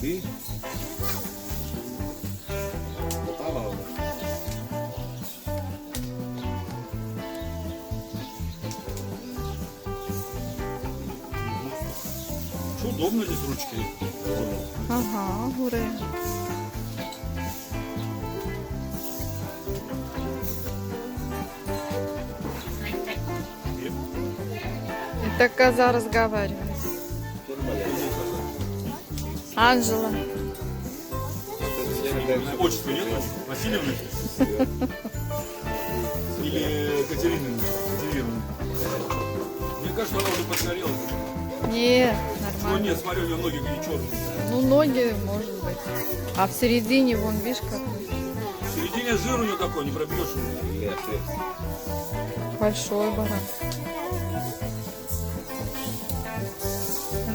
Ты? Что удобно здесь ручки? Ага, гури. И так коза разговаривает. Анжела. Отчества нет? Васильевны? Или Катерины? Мне кажется, она уже подгорела. Нет, Ну нормально. нет, смотри, у нее ноги какие черные. Ну, ноги, может быть. А в середине, вон, видишь, какой В середине жир у нее такой, не пробьешь. большой баран.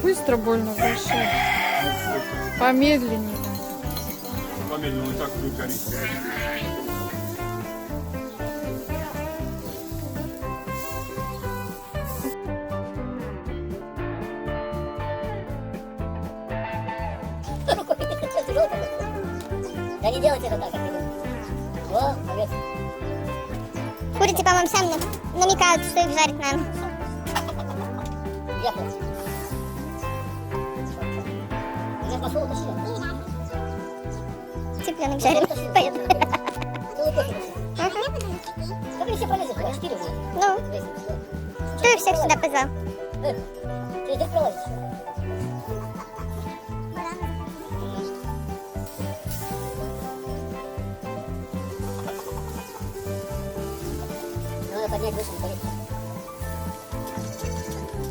Быстро больно большой. Помедленнее. Помедленнее, он и так будет гореть. Да не делайте это так, как ты думаешь. О, молодец. Курицы, по-моему, сами намекают, что их жарить надо. Ехал. У нас пошел утащили. Цыпленок жарим. Поэтому. Целый кофе утащили. Как они все пролезли? Два, 4 уже. Ну, кто их всех сюда позвал? Ты здесь пролазишь? Надо поднять выше, не полезть.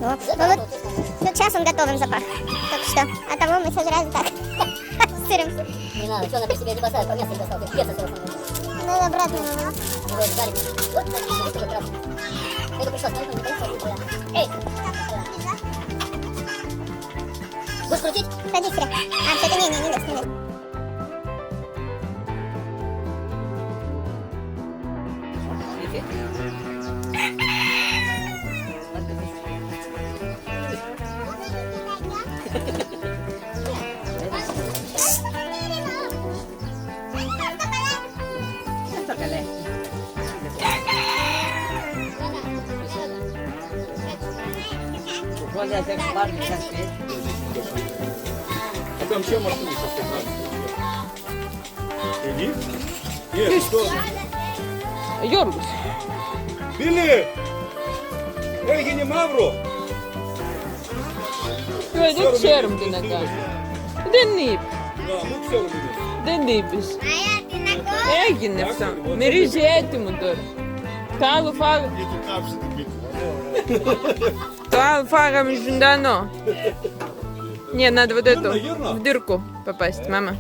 Вот. Ну, вот, ну, сейчас он готовым запах. Так что, а того мы сожрали так. С сыром. Не надо, что она при себе не бросает, по мясу не достал, ты пьеса целая. Ну, и обратно. Его жарить. Вот, так, вот как раз. Это пришла, смотри, не боится, эй! Будешь крутить? Садись, Ре. А, все это не надо. А там чем машина сейчас? Иди. Нет, что? Йоргус. Били! Эгини Мавро! Kyllä nyt sermtinäkään. Miten niip? Да, ну все равно. Miten niipis? Eikin ne saa. Merisi eettimutur. Täällä fara. Täällä fara между но. Не, надо вот эту в дырку попасть, мама.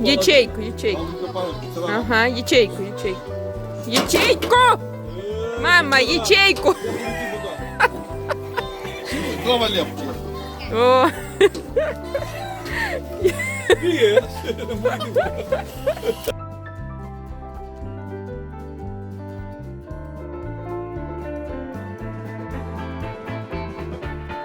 Ячейку. Ага, ячейку. Ячейку! Мама, ячейку! Глава лепки. О, Привет!